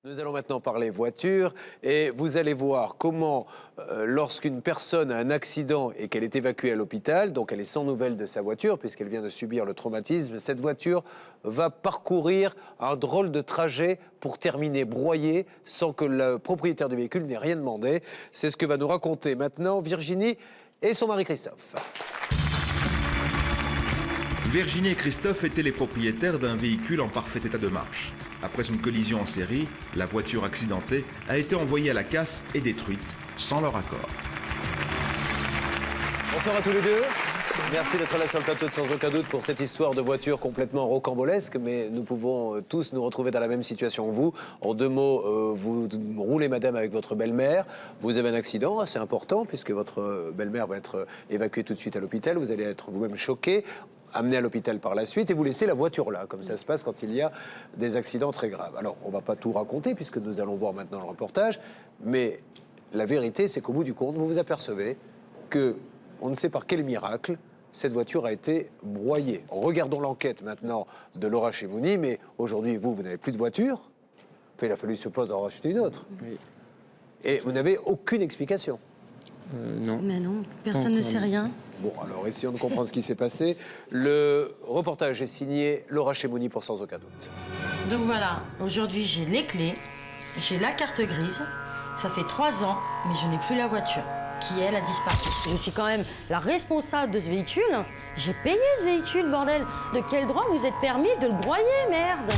Nous allons maintenant parler voiture et vous allez voir comment lorsqu'une personne a un accident et qu'elle est évacuée à l'hôpital, donc elle est sans nouvelles de sa voiture puisqu'elle vient de subir le traumatisme, cette voiture va parcourir un drôle de trajet pour terminer broyée sans que le propriétaire du véhicule n'ait rien demandé. C'est ce que va nous raconter maintenant Virginie et son mari Christophe. Virginie et Christophe étaient les propriétaires d'un véhicule en parfait état de marche. Après une collision en série, la voiture accidentée a été envoyée à la casse et détruite sans leur accord. Bonsoir à tous les deux. Merci d'être là sur le plateau de Sans aucun doute pour cette histoire de voiture complètement rocambolesque, mais nous pouvons tous nous retrouver dans la même situation que vous. En deux mots, vous roulez madame avec votre belle-mère, vous avez un accident assez important puisque votre belle-mère va être évacuée tout de suite à l'hôpital, vous allez être vous-même choqué, amené à l'hôpital par la suite et vous laissez la voiture là, comme ça se passe quand il y a des accidents très graves. Alors, on ne va pas tout raconter puisque nous allons voir maintenant le reportage, mais la vérité, c'est qu'au bout du compte, vous vous apercevez que, on ne sait par quel miracle, cette voiture a été broyée. Regardons l'enquête maintenant de Laura Chemouni, mais aujourd'hui, vous n'avez plus de voiture. Enfin, il a fallu se poser en racheter une autre. Oui. Et vous n'avez aucune explication. Non. Mais non, personne ne sait rien. Bon, alors essayons de comprendre ce qui s'est passé. Le reportage est signé Laura Chemouni pour Sans aucun doute. Donc voilà, aujourd'hui j'ai les clés, j'ai la carte grise, ça fait 3 ans, mais je n'ai plus la voiture, qui elle a disparu. Je suis quand même la responsable de ce véhicule. J'ai payé ce véhicule, bordel. De quel droit vous êtes permis de le broyer, merde?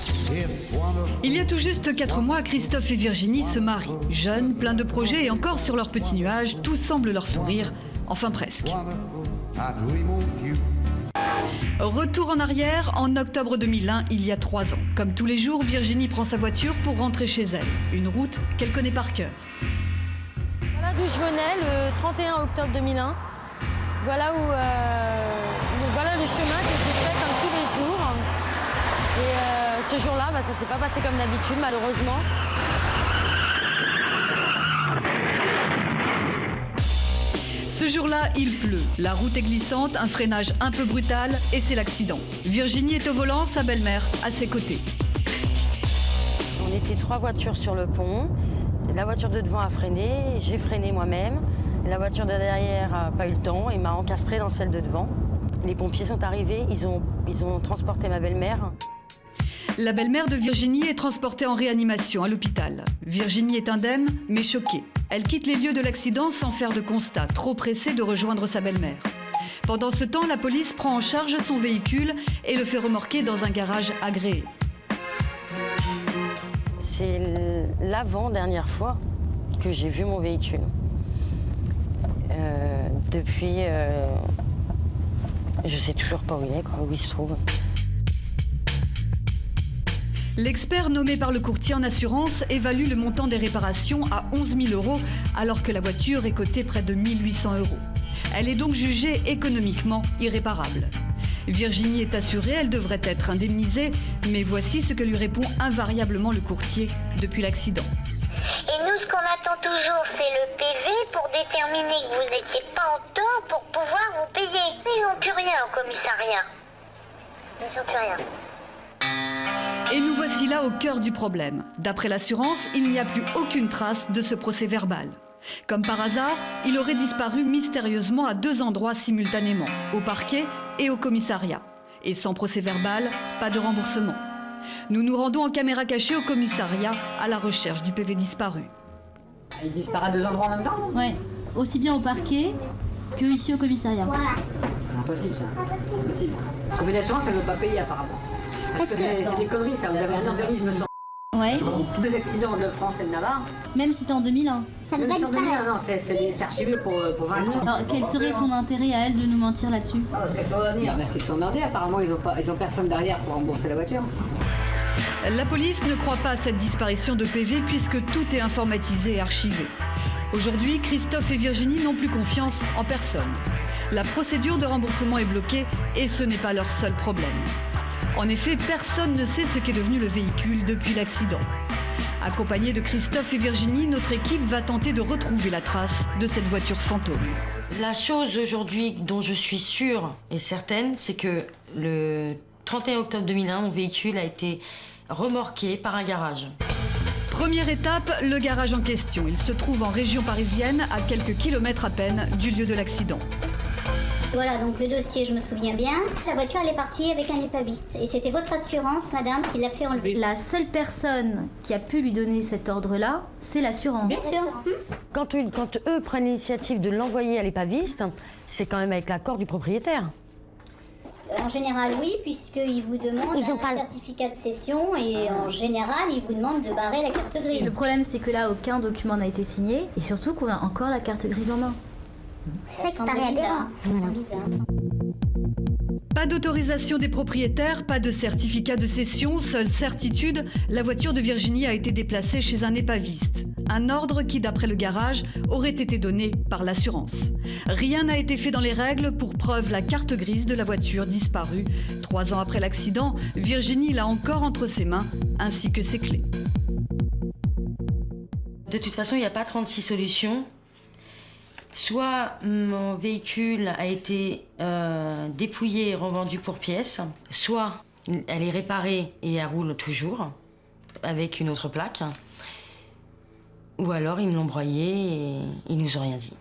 Il y a tout juste 4 mois, Christophe et Virginie se marient. Jeunes, pleins de projets et encore sur leur petit nuage, tout semble leur sourire. Enfin presque. Retour en arrière, en octobre 2001, il y a 3 ans. Comme tous les jours, Virginie prend sa voiture pour rentrer chez elle. Une route qu'elle connaît par cœur. Voilà d'où je venais le 31 octobre 2001. Voilà où voilà le chemin que j'ai fait comme tous les jours. Et ce jour-là, ça s'est pas passé comme d'habitude, malheureusement. Ce jour-là, il pleut. La route est glissante, un freinage un peu brutal et c'est l'accident. Virginie est au volant, sa belle-mère à ses côtés. On était 3 voitures sur le pont. La voiture de devant a freiné, j'ai freiné moi-même. La voiture de derrière n'a pas eu le temps et m'a encastré dans celle de devant. Les pompiers sont arrivés, ils ont transporté ma belle-mère. La belle-mère de Virginie est transportée en réanimation à l'hôpital. Virginie est indemne, mais choquée. Elle quitte les lieux de l'accident sans faire de constat, trop pressée de rejoindre sa belle-mère. Pendant ce temps, la police prend en charge son véhicule et le fait remorquer dans un garage agréé. C'est l'avant-dernière fois que j'ai vu mon véhicule. Depuis, je sais toujours pas où il est, où il se trouve. L'expert nommé par le courtier en assurance évalue le montant des réparations à 11 000 €, alors que la voiture est cotée près de 1 800 €. Elle est donc jugée économiquement irréparable. Virginie est assurée, elle devrait être indemnisée, mais voici ce que lui répond invariablement le courtier depuis l'accident. Et nous, ce qu'on attend toujours, c'est le PV pour déterminer que vous n'étiez pas en tort pour pouvoir vous payer. Ils n'ont plus rien au commissariat. Ils n'ont plus rien. Et nous voici là au cœur du problème. D'après l'assurance, il n'y a plus aucune trace de ce procès verbal. Comme par hasard, il aurait disparu mystérieusement à 2 endroits simultanément, au parquet et au commissariat. Et sans procès verbal, pas de remboursement. Nous nous rendons en caméra cachée au commissariat à la recherche du PV disparu. Il disparaît à 2 endroits en même temps? Ouais, aussi bien au parquet que ici au commissariat. C'est impossible ça. C'est impossible. Parce que l'assurance, elle ne veut pas payer apparemment. Parce que c'est des conneries ça. Vous avez un organisme sans. Ouais, Tous les accidents de France et de Navarre. même si c'était en 2001. Ça ne Même va si en 2001, disparaître. non, c'est archivé pour 20 ans. Alors, quel serait son intérêt à elle de nous mentir là-dessus? Parce qu'ils sont emmerdés, apparemment ils ont personne derrière pour rembourser la voiture. La police ne croit pas à cette disparition de PV puisque tout est informatisé et archivé. Aujourd'hui, Christophe et Virginie n'ont plus confiance en personne. La procédure de remboursement est bloquée et ce n'est pas leur seul problème. En effet, personne ne sait ce qu'est devenu le véhicule depuis l'accident. Accompagnée de Christophe et Virginie, notre équipe va tenter de retrouver la trace de cette voiture fantôme. La chose aujourd'hui dont je suis sûre et certaine, c'est que le 31 octobre 2001, mon véhicule a été remorqué par un garage. Première étape, le garage en question. Il se trouve en région parisienne, à quelques kilomètres à peine du lieu de l'accident. Voilà, donc le dossier, je me souviens bien. La voiture, elle est partie avec un épaviste. Et c'était votre assurance, madame, qui l'a fait enlever. La seule personne qui a pu lui donner cet ordre-là, c'est l'assurance. Bien sûr. Quand eux prennent l'initiative de l'envoyer à l'épaviste, c'est quand même avec l'accord du propriétaire. En général, oui, puisqu'ils vous demandent un certificat de cession et en général, ils vous demandent de barrer la carte grise. Le problème, c'est que là, aucun document n'a été signé et surtout qu'on a encore la carte grise en main. C'est ça qui paraît aberrant. Bizarre. Pas d'autorisation des propriétaires, pas de certificat de cession, seule certitude, la voiture de Virginie a été déplacée chez un épaviste. Un ordre qui, d'après le garage, aurait été donné par l'assurance. Rien n'a été fait dans les règles, pour preuve la carte grise de la voiture disparue. 3 ans après l'accident, Virginie l'a encore entre ses mains, ainsi que ses clés. De toute façon, il n'y a pas 36 solutions. Soit mon véhicule a été dépouillé et revendu pour pièces, soit elle est réparée et elle roule toujours avec une autre plaque, ou alors ils me l'ont broyée et ils nous ont rien dit.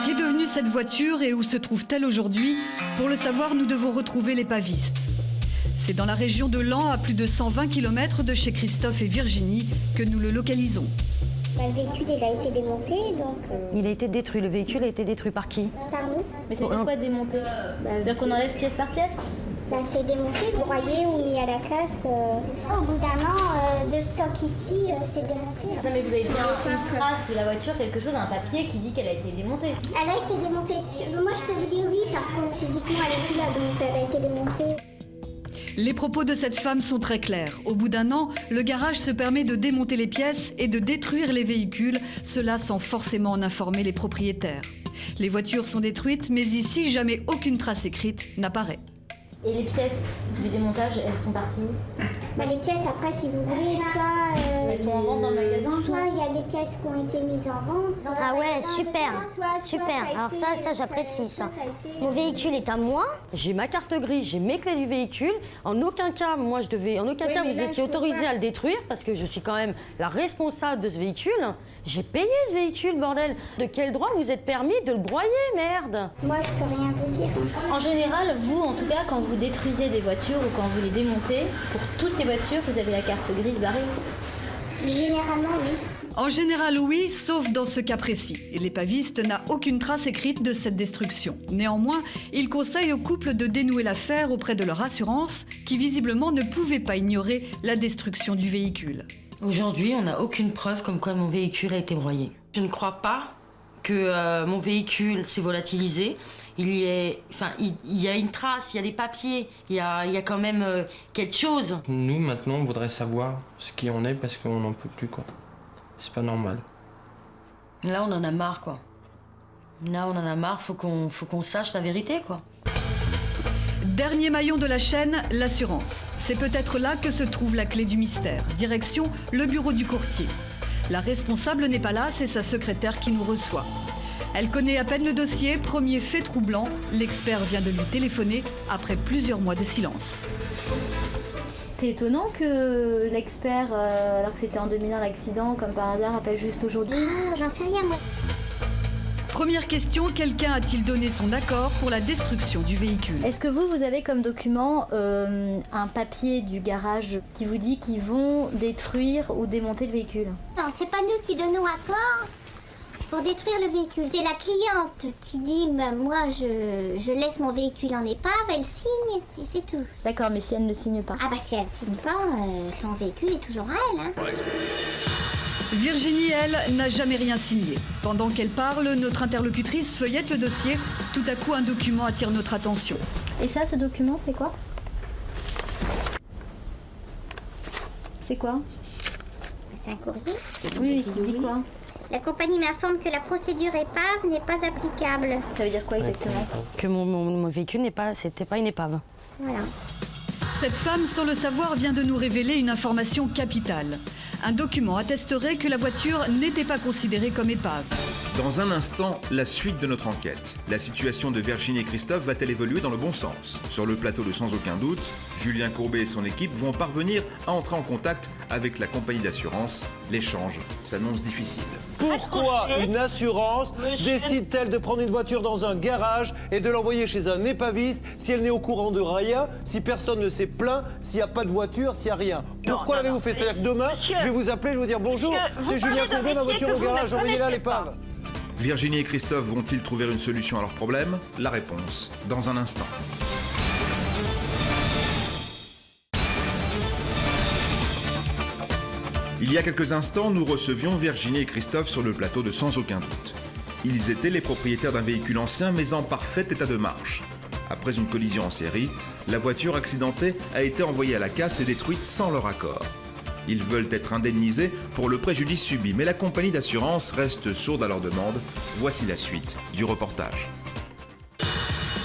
Qu'est devenue cette voiture et où se trouve-t-elle aujourd'hui? Pour le savoir, nous devons retrouver l'épaviste. C'est dans la région de Laon, à plus de 120 km de chez Christophe et Virginie, que nous le localisons. Le véhicule, il a été démonté, donc... Il a été détruit, le véhicule a été détruit par qui? Par nous. Mais c'est quoi démonter? C'est-à-dire qu'on enlève pièce par pièce? C'est démonté, broyé ou mis à la casse. Au bout d'un an de stock ici, c'est démonté. Non, mais vous avez bien une trace de la voiture, quelque chose, un papier qui dit qu'elle a été démontée. Elle a été démontée. Moi, je peux vous dire oui, parce que physiquement, elle est plus là, donc elle a été démontée. Les propos de cette femme sont très clairs. Au bout d'un an, le garage se permet de démonter les pièces et de détruire les véhicules, cela sans forcément en informer les propriétaires. Les voitures sont détruites, mais ici, jamais aucune trace écrite n'apparaît. Et les pièces du démontage, elles sont parties où? Les pièces, après, si vous voulez, soit... Elles sont en vente dans le magasin? Soit il y a des pièces qui ont été mises en vente. Ah ouais, super. Alors ça j'apprécie ça. Mon véhicule est à moi. J'ai ma carte grise, j'ai mes clés du véhicule. En aucun cas, vous étiez autorisé à le détruire parce que je suis quand même la responsable de ce véhicule. J'ai payé ce véhicule, bordel. De quel droit vous êtes permis de le broyer, merde? Moi, je peux rien vous dire. En général, vous, en tout cas, quand vous détruisez des voitures ou quand vous les démontez, pour toutes les voitures, vous avez la carte grise barrée? Généralement, oui. En général, oui, sauf dans ce cas précis. Et l'épaviste n'a aucune trace écrite de cette destruction. Néanmoins, il conseille au couple de dénouer l'affaire auprès de leur assurance, qui visiblement ne pouvait pas ignorer la destruction du véhicule. Aujourd'hui, on n'a aucune preuve comme quoi mon véhicule a été broyé. Je ne crois pas que mon véhicule s'est volatilisé. Il y a une trace, il y a des papiers, il y a quand même quelque chose. Nous, maintenant, on voudrait savoir ce qui en est parce qu'on n'en peut plus, quoi. C'est pas normal. Là, on en a marre, quoi. Là, on en a marre, faut qu'on sache la vérité, quoi. Dernier maillon de la chaîne, l'assurance. C'est peut-être là que se trouve la clé du mystère. Direction, le bureau du courtier. La responsable n'est pas là, c'est sa secrétaire qui nous reçoit. Elle connaît à peine le dossier, premier fait troublant. L'expert vient de lui téléphoner après plusieurs mois de silence. C'est étonnant que l'expert, alors que c'était en 2001 l'accident, comme par hasard, appelle juste aujourd'hui. Ah, j'en sais rien, moi. Première question, quelqu'un a-t-il donné son accord pour la destruction du véhicule? Est-ce que vous avez comme document un papier du garage qui vous dit qu'ils vont détruire ou démonter le véhicule? Non, c'est pas nous qui donnons accord pour détruire le véhicule. C'est la cliente qui dit moi je laisse mon véhicule en épave, elle signe et c'est tout. D'accord, mais si elle ne signe pas? Ah bah si elle signe pas, son véhicule est toujours à elle. Hein. Virginie, elle, n'a jamais rien signé. Pendant qu'elle parle, notre interlocutrice feuillette le dossier. Tout à coup, un document attire notre attention. Et ça, ce document, c'est quoi? C'est quoi? C'est un courrier. Oui, qui dit quoi? La compagnie m'informe que la procédure épave n'est pas applicable. Ça veut dire quoi exactement? Que mon véhicule c'était pas une épave. Voilà. Cette femme, sans le savoir, vient de nous révéler une information capitale. Un document attesterait que la voiture n'était pas considérée comme épave. Dans un instant, la suite de notre enquête. La situation de Virginie et Christophe va-t-elle évoluer dans le bon sens? Sur le plateau de Sans aucun doute, Julien Courbet et son équipe vont parvenir à entrer en contact avec la compagnie d'assurance. L'échange s'annonce difficile. Pourquoi une assurance décide-t-elle de prendre une voiture dans un garage et de l'envoyer chez un épaviste si elle n'est au courant de rien, si personne ne s'est plaint, s'il n'y a pas de voiture, s'il n'y a rien? Pourquoi l'avez-vous fait? C'est-à-dire que demain, je vais vous appeler, je vais vous dire bonjour, c'est Julien Courbet, ma voiture au garage, envoyez-la à l'épave. Virginie et Christophe vont-ils trouver une solution à leur problème? La réponse, dans un instant. Il y a quelques instants, nous recevions Virginie et Christophe sur le plateau de Sans aucun doute. Ils étaient les propriétaires d'un véhicule ancien mais en parfait état de marche. Après une collision en série, la voiture accidentée a été envoyée à la casse et détruite sans leur accord. Ils veulent être indemnisés pour le préjudice subi, mais la compagnie d'assurance reste sourde à leur demande. Voici la suite du reportage.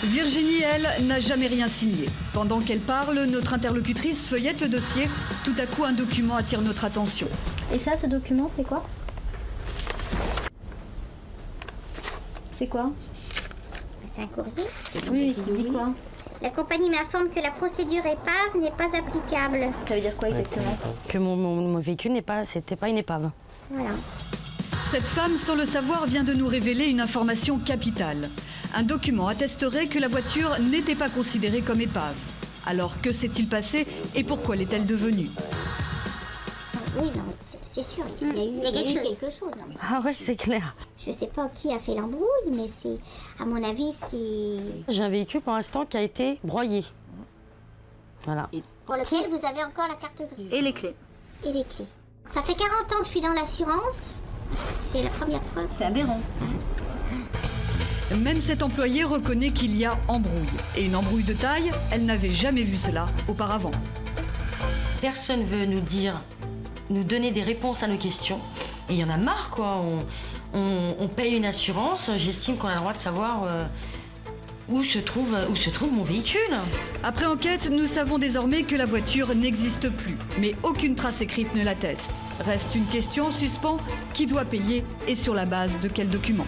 Virginie, elle, n'a jamais rien signé. Pendant qu'elle parle, notre interlocutrice feuillette le dossier. Tout à coup, un document attire notre attention. Et ça, ce document, c'est quoi? C'est quoi? C'est un courrier. Oui, qui dit quoi? La compagnie m'informe que la procédure épave n'est pas applicable. Ça veut dire quoi exactement? Que mon véhicule c'était pas une épave. Voilà. Cette femme, sans le savoir, vient de nous révéler une information capitale. Un document attesterait que la voiture n'était pas considérée comme épave. Alors, que s'est-il passé et pourquoi l'est-elle devenue? Oui, non, c'est sûr, il y a eu quelque chose. Non. Ah ouais, c'est clair. Je sais pas qui a fait l'embrouille, mais c'est, à mon avis, c'est... J'ai un véhicule pour l'instant qui a été broyé. Voilà. Pour lequel vous avez encore la carte grise. Et les clés. Et les clés. Ça fait 40 ans que je suis dans l'assurance. C'est la première fois. C'est aberrant. Même cette employée reconnaît qu'il y a embrouille. Et une embrouille de taille, elle n'avait jamais vu cela auparavant. Personne veut nous donner des réponses à nos questions. Et il y en a marre, quoi. On paye une assurance, j'estime qu'on a le droit de savoir où se trouve mon véhicule. Après enquête, nous savons désormais que la voiture n'existe plus. Mais aucune trace écrite ne l'atteste. Reste une question en suspens, qui doit payer et sur la base de quels documents?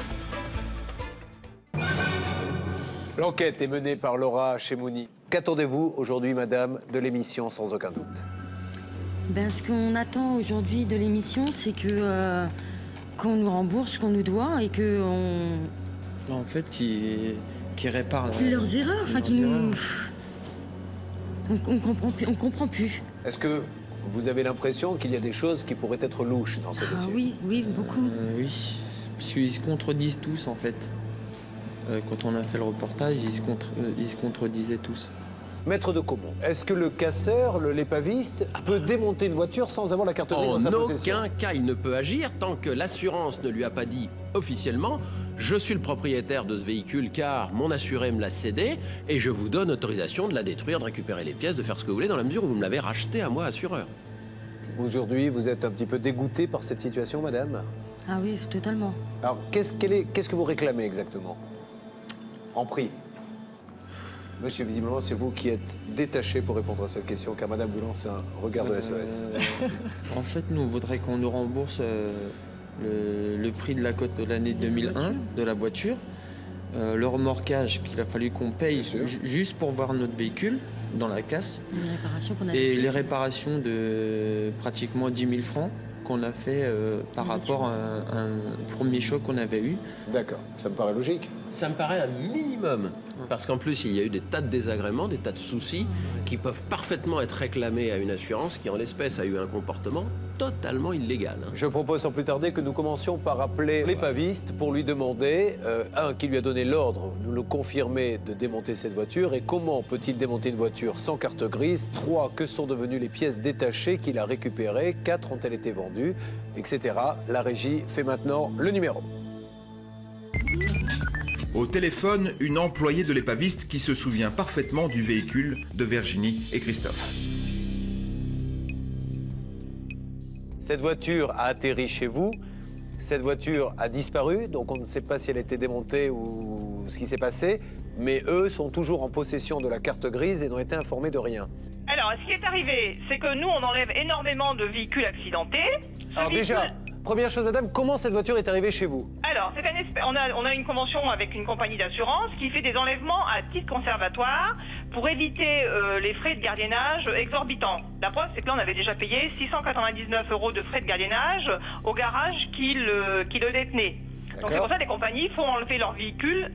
L'enquête est menée par Laura Chemouni. Qu'attendez-vous aujourd'hui, madame, de l'émission Sans aucun doute? Ce qu'on attend aujourd'hui de l'émission, c'est que qu'on nous rembourse ce qu'on nous doit et que En fait, qui réparent leurs erreurs, enfin qui nous... On comprend plus. Est-ce que vous avez l'impression qu'il y a des choses qui pourraient être louches dans ce dossier? Oui, beaucoup. Oui, parce qu'ils se contredisent tous, en fait. Quand on a fait le reportage, ils se contredisaient tous. Maître de Caumont, est-ce que le casseur, l'épaviste, peut démonter une voiture sans avoir la carte grise dans sa possession? En aucun cas, il ne peut agir tant que l'assurance ne lui a pas dit officiellement « Je suis le propriétaire de ce véhicule car mon assuré me l'a cédé et je vous donne autorisation de la détruire, de récupérer les pièces, de faire ce que vous voulez dans la mesure où vous me l'avez racheté à moi, assureur. » Aujourd'hui, vous êtes un petit peu dégoûté par cette situation, madame? Ah oui, totalement. Alors, qu'est-ce que vous réclamez exactement en prix? Monsieur, visiblement, c'est vous qui êtes détaché pour répondre à cette question, car madame vous lance un regard de SOS. En fait, nous, on voudrait qu'on nous rembourse le prix de la cote de l'année 2001 de la voiture, le remorquage qu'il a fallu qu'on paye juste pour voir notre véhicule dans la casse, Les réparations qu'on a et fait. les réparations de pratiquement 10 000 francs qu'on a fait par rapport à un premier choc qu'on avait eu. D'accord, ça me paraît logique. Ça me paraît un minimum, parce qu'en plus, il y a eu des tas de désagréments, des tas de soucis qui peuvent parfaitement être réclamés à une assurance qui, en l'espèce, a eu un comportement totalement illégal. Je propose sans plus tarder que nous commencions par appeler l'épaviste pour lui demander, qui lui a donné l'ordre, nous le confirmer, de démonter cette voiture, et comment peut-il démonter une voiture sans carte grise? 3, que sont devenues les pièces détachées qu'il a récupérées? 4, ont-elles été vendues? Etc. La régie fait maintenant le numéro. Au téléphone, une employée de l'épaviste qui se souvient parfaitement du véhicule de Virginie et Christophe. Cette voiture a atterri chez vous. Cette voiture a disparu, donc on ne sait pas si elle a été démontée ou ce qui s'est passé. Mais eux sont toujours en possession de la carte grise et n'ont été informés de rien. Alors, ce qui est arrivé, c'est que nous, on enlève énormément de véhicules accidentés. Alors déjà, Première chose, madame, comment cette voiture est arrivée chez vous? Alors, on a une convention avec une compagnie d'assurance qui fait des enlèvements à titre conservatoire pour éviter les frais de gardiennage exorbitants. La preuve, c'est que là, on avait déjà payé 699 € de frais de gardiennage au garage qui le détenait. Donc c'est pour ça que les compagnies font enlever leur véhicule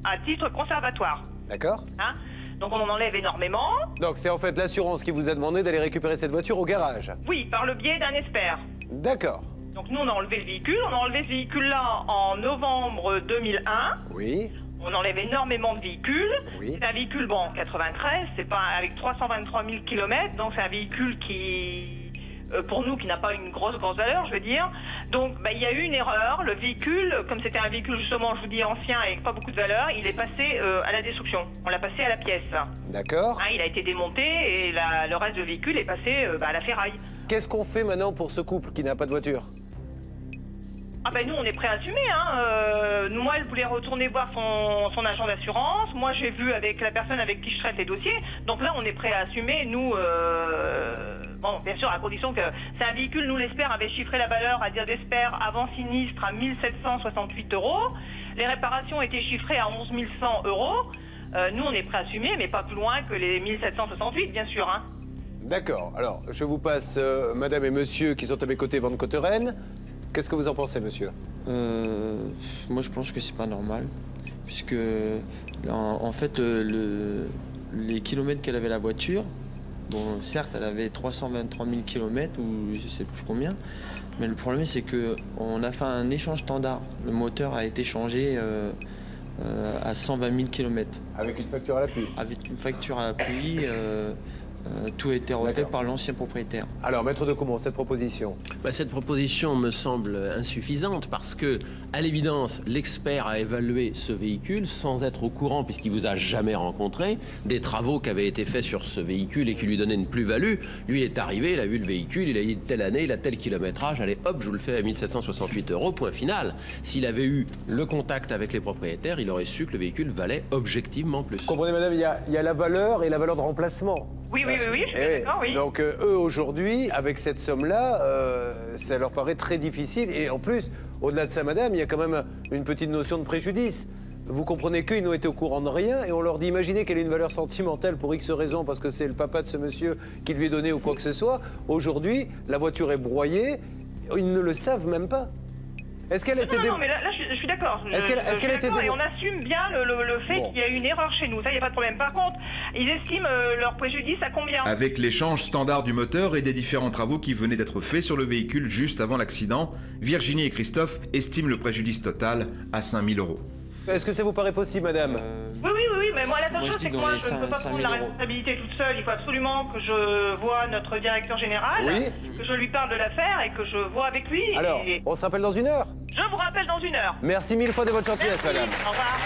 à titre conservatoire. D'accord. Hein? Donc on en enlève énormément. Donc c'est en fait l'assurance qui vous a demandé d'aller récupérer cette voiture au garage? Oui, par le biais d'un expert. D'accord. Donc nous, on a enlevé le véhicule. On a enlevé ce véhicule-là en novembre 2001. Oui. On enlève énormément de véhicules. Oui. C'est un véhicule, bon, en 93, c'est pas avec 323 000 km, donc c'est un véhicule qui, pour nous, qui n'a pas une grosse valeur, je veux dire. Donc, il y a eu une erreur. Le véhicule, comme c'était un véhicule, justement, je vous dis, ancien et avec pas beaucoup de valeur, il est passé à la destruction. On l'a passé à la pièce. D'accord. Hein, il a été démonté et le reste du véhicule est passé à la ferraille. Qu'est-ce qu'on fait maintenant pour ce couple qui n'a pas de voiture? Ah nous, on est prêt à assumer. Moi, elle voulait retourner voir son agent d'assurance. Moi, j'ai vu avec la personne avec qui je traite les dossiers. Donc là, on est prêt à assumer. Nous, bon, bien sûr, à condition que c'est un véhicule. Nous, l'Espère avait chiffré la valeur, à dire d'Espère, avant sinistre, à 1 768 €. Les réparations étaient chiffrées à 11 100 €. Nous, on est prêt à assumer, mais pas plus loin que les 1 768, bien sûr. Hein. D'accord. Alors, je vous passe madame et monsieur qui sont à mes côtés, Van Cotteren. Qu'est-ce que vous en pensez, monsieur? Moi, je pense que c'est pas normal, puisque en fait, les kilomètres qu'elle avait la voiture, bon, certes, elle avait 323 000 km ou je sais plus combien, mais le problème, c'est que on a fait un échange standard. Le moteur a été changé à 120 000 km. Avec une facture à l'appui? Avec une facture à l'appui. Tout a été refait par l'ancien propriétaire. Alors, maître de Comont, cette proposition? Cette proposition me semble insuffisante parce que, à l'évidence, l'expert a évalué ce véhicule sans être au courant, puisqu'il vous a jamais rencontré, des travaux qui avaient été faits sur ce véhicule et qui lui donnaient une plus-value. Lui est arrivé, il a vu le véhicule, il a dit telle année, il a tel kilométrage, allez hop, je vous le fais à 1 768 €, point final. S'il avait eu le contact avec les propriétaires, il aurait su que le véhicule valait objectivement plus. Comprenez, madame, il y a la valeur et la valeur de remplacement. Oui, je suis d'accord, oui. Donc eux, aujourd'hui, avec cette somme-là, ça leur paraît très difficile. Et en plus, au-delà de ça, madame, il y a quand même une petite notion de préjudice. Vous comprenez qu'ils n'ont été au courant de rien et on leur dit, imaginez qu'elle ait une valeur sentimentale pour X raisons, parce que c'est le papa de ce monsieur qui lui est donné ou quoi que ce soit. Aujourd'hui, la voiture est broyée, ils ne le savent même pas. Est-ce qu'elle était... Non, mais là je suis d'accord. Est-ce qu'elle était... Et on assume bien le fait qu'il y a eu une erreur chez nous. Ça, il n'y a pas de problème. Par contre, ils estiment leur préjudice à combien? Avec l'échange standard du moteur et des différents travaux qui venaient d'être faits sur le véhicule juste avant l'accident, Virginie et Christophe estiment le préjudice total à 5 000 €. Est-ce que ça vous paraît possible, madame? Oui, mais moi, la seule chose, c'est que moi, je ne peux pas 5 prendre 000 la €. responsabilité toute seule. Il faut absolument que je vois notre directeur général, que je lui parle de l'affaire et que je vois avec lui. Alors, on se rappelle dans 1 heure? Je vous rappelle dans 1 heure. Merci 1000 fois de votre gentillesse, Merci. madame. Au revoir.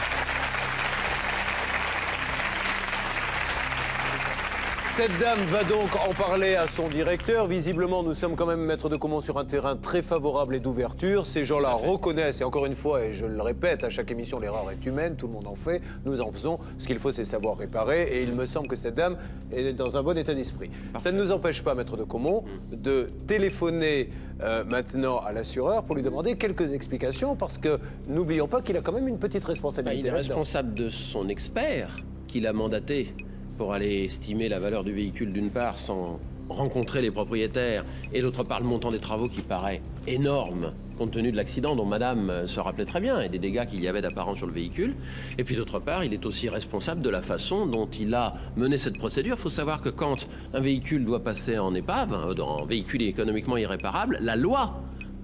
Cette dame va donc en parler à son directeur. Visiblement, nous sommes quand même maître de Comont sur un terrain très favorable et d'ouverture. Ces gens-là reconnaissent, et encore une fois, et je le répète, à chaque émission, l'erreur est humaine, tout le monde en fait, nous en faisons. Ce qu'il faut, c'est savoir réparer, et il me semble que cette dame est dans un bon état d'esprit. Ça ne nous empêche pas, maître de Comont, de téléphoner maintenant à l'assureur pour lui demander quelques explications, parce que n'oublions pas qu'il a quand même une petite responsabilité. Il est responsable de son expert qu'il a mandaté pour aller estimer la valeur du véhicule d'une part sans rencontrer les propriétaires et d'autre part le montant des travaux qui paraît énorme compte tenu de l'accident dont madame se rappelait très bien et des dégâts qu'il y avait d'apparents sur le véhicule. Et puis d'autre part, il est aussi responsable de la façon dont il a mené cette procédure. Il faut savoir que quand un véhicule doit passer en épave, en véhicule économiquement irréparable, la loi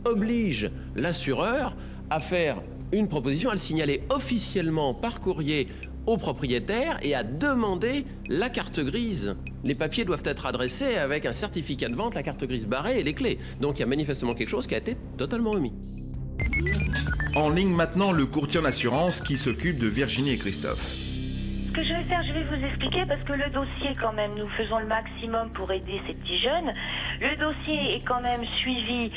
oblige l'assureur à faire une proposition, à le signaler officiellement par courrier au propriétaire et à demander la carte grise. Les papiers doivent être adressés avec un certificat de vente, la carte grise barrée et les clés. Donc il y a manifestement quelque chose qui a été totalement omis. En ligne maintenant, le courtier en assurance qui s'occupe de Virginie et Christophe. que je vais faire, je vais vous expliquer parce que le dossier quand même, nous faisons le maximum pour aider ces petits jeunes. Le dossier est quand même suivi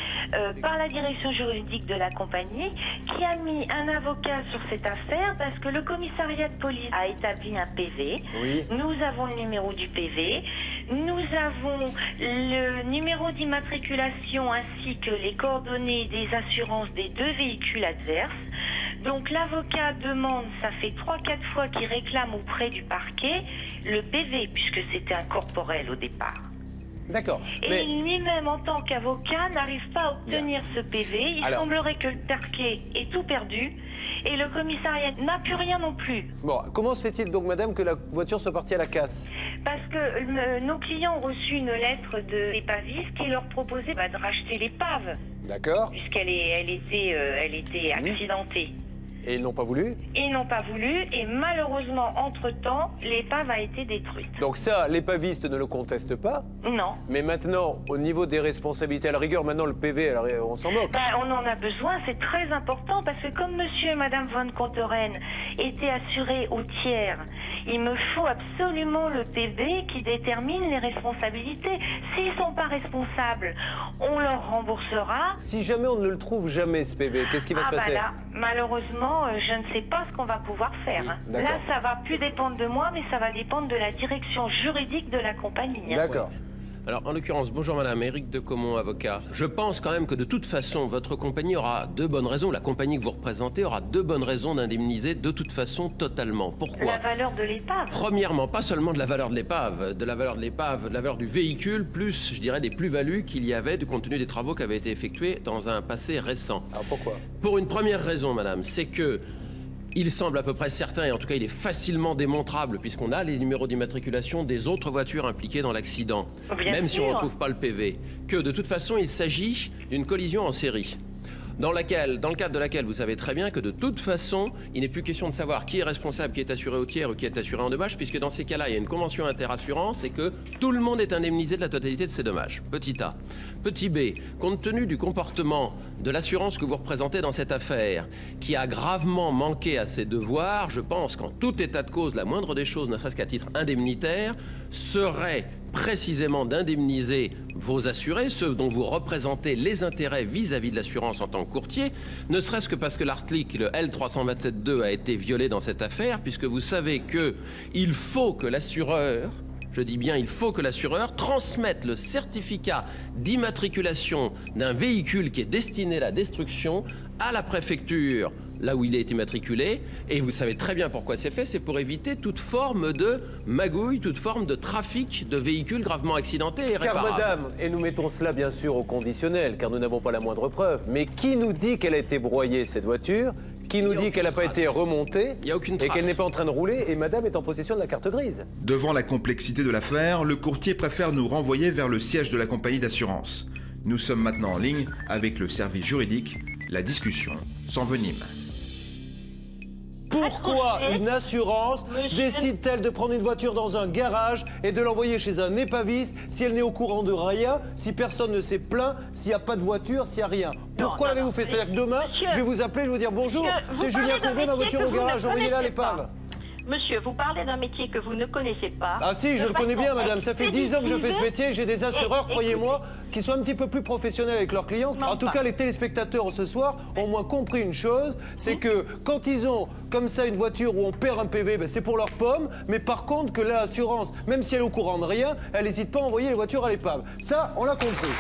par la direction juridique de la compagnie qui a mis un avocat sur cette affaire parce que le commissariat de police a établi un PV. Oui. Nous avons le numéro du PV. Nous avons le numéro d'immatriculation ainsi que les coordonnées des assurances des deux véhicules adverses. Donc l'avocat demande, ça fait 3-4 fois qu'il réclame auprès du parquet le PV puisque c'était un corporel au départ. D'accord. Et lui-même, en tant qu'avocat, n'arrive pas à obtenir ce PV. Il semblerait que le parquet ait tout perdu et le commissariat n'a plus rien non plus. Bon, comment se fait-il donc, madame, que la voiture soit partie à la casse? Parce que nos clients ont reçu une lettre de l'épaviste qui leur proposait de racheter l'épave. D'accord. Puisqu'elle était accidentée. Et ils n'ont pas voulu? Ils n'ont pas voulu et malheureusement, entre-temps, l'épave a été détruite. Donc ça, l'épaviste ne le conteste pas? Non. Mais maintenant, au niveau des responsabilités, à la rigueur, maintenant le PV, alors, on s'en moque. On en a besoin, c'est très important parce que comme monsieur et madame von Conteren étaient assurés au tiers, il me faut absolument le PV qui détermine les responsabilités. S'ils ne sont pas responsables, on leur remboursera. Si jamais on ne le trouve jamais, ce PV, qu'est-ce qui va se passer? Là, malheureusement, je ne sais pas ce qu'on va pouvoir faire. Là, ça va plus dépendre de moi, mais ça va dépendre de la direction juridique de la compagnie. D'accord. Alors, en l'occurrence, bonjour madame, Éric de Caumont, avocat. Je pense quand même que de toute façon, votre compagnie aura deux bonnes raisons, la compagnie que vous représentez aura deux bonnes raisons d'indemniser de toute façon totalement. Pourquoi? La valeur de l'épave. Premièrement, pas seulement de la valeur de l'épave, de la valeur du véhicule, plus, je dirais, des plus-values qu'il y avait du compte tenu des travaux qui avaient été effectués dans un passé récent. Alors pourquoi? Pour une première raison, madame, c'est que il semble à peu près certain, et en tout cas il est facilement démontrable, puisqu'on a les numéros d'immatriculation des autres voitures impliquées dans l'accident, même si on ne retrouve pas le PV, que de toute façon il s'agit d'une collision en série. Dans le cadre de laquelle vous savez très bien que de toute façon, il n'est plus question de savoir qui est responsable, qui est assuré au tiers ou qui est assuré en dommages, puisque dans ces cas-là, il y a une convention interassurance et que tout le monde est indemnisé de la totalité de ces dommages. Petit A. Petit B, compte tenu du comportement de l'assurance que vous représentez dans cette affaire, qui a gravement manqué à ses devoirs, je pense qu'en tout état de cause, la moindre des choses, ne serait-ce qu'à titre indemnitaire, serait précisément d'indemniser vos assurés, ceux dont vous représentez les intérêts vis-à-vis de l'assurance en tant que courtier, ne serait-ce que parce que l'article L327.2 a été violé dans cette affaire, puisque vous savez qu'il faut que l'assureur, je dis bien il faut que l'assureur transmette le certificat d'immatriculation d'un véhicule qui est destiné à la destruction à la préfecture, là où il est immatriculé, et vous savez très bien pourquoi c'est fait, c'est pour éviter toute forme de magouille, toute forme de trafic de véhicules gravement accidentés et réparables. Car madame, et nous mettons cela bien sûr au conditionnel, car nous n'avons pas la moindre preuve, mais qui nous dit qu'elle a été broyée, cette voiture? Qui nous dit qu'elle n'a pas été remontée? Il n'y a aucune trace. Et qu'elle n'est pas en train de rouler, et madame est en possession de la carte grise. Devant la complexité de l'affaire, le courtier préfère nous renvoyer vers le siège de la compagnie d'assurance. Nous sommes maintenant en ligne avec le service juridique. La discussion s'envenime. Pourquoi une assurance décide-t-elle de prendre une voiture dans un garage et de l'envoyer chez un épaviste si elle n'est au courant de rien, si personne ne s'est plaint, s'il n'y a pas de voiture, s'il n'y a rien? Pourquoi l'avez-vous fait? C'est-à-dire que demain, je vais vous appeler, je vais vous dire bonjour, c'est Julien Courbet, ma voiture au garage, envoyez-la l'épave. Monsieur, vous parlez d'un métier que vous ne connaissez pas. Ah si, je le connais bien, madame. Ça fait 10 ans que je fais ce métier. J'ai des assureurs, croyez-moi, qui sont un petit peu plus professionnels avec leurs clients. En tout cas, les téléspectateurs ce soir ont au moins compris une chose, c'est que quand ils ont comme ça une voiture où on perd un PV, ben, c'est pour leur pomme. Mais par contre, que l'assurance, même si elle est au courant de rien, elle n'hésite pas à envoyer les voitures à l'épave. Ça, on l'a compris.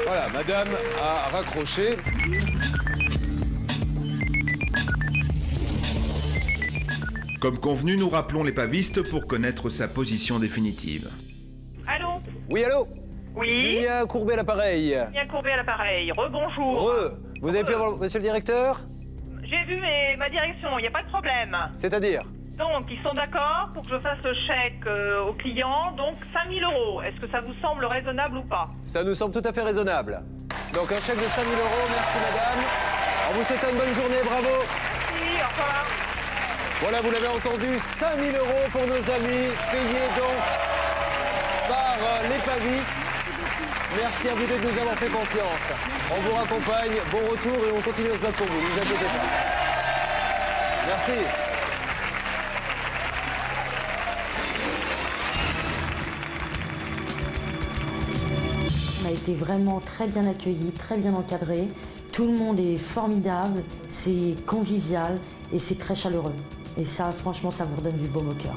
Voilà, madame a raccroché. Comme convenu, nous rappelons l'épaviste pour connaître sa position définitive. Allô? Oui, allô? Oui? Julien Courbet à l'appareil. Julien Courbet à l'appareil. Rebonjour. Vous avez pu avoir monsieur le directeur? J'ai vu ma direction, il n'y a pas de problème. C'est-à-dire? Donc, ils sont d'accord pour que je fasse le chèque au client, donc 5 000 €. Est-ce que ça vous semble raisonnable ou pas? Ça nous semble tout à fait raisonnable. Donc un chèque de 5 000 €, merci madame. On vous souhaite une bonne journée, bravo. Merci, au revoir. Voilà, vous l'avez entendu, 5 000 € pour nos amis, payés donc par l'épaviste. Merci à vous deux de nous avoir fait confiance. On vous raccompagne, bon retour et on continue à se battre pour vous, ne vous inquiétez pas. Merci. On a été vraiment très bien accueillis, très bien encadrés. Tout le monde est formidable, c'est convivial et c'est très chaleureux. Et ça, franchement, ça vous redonne du baume au cœur.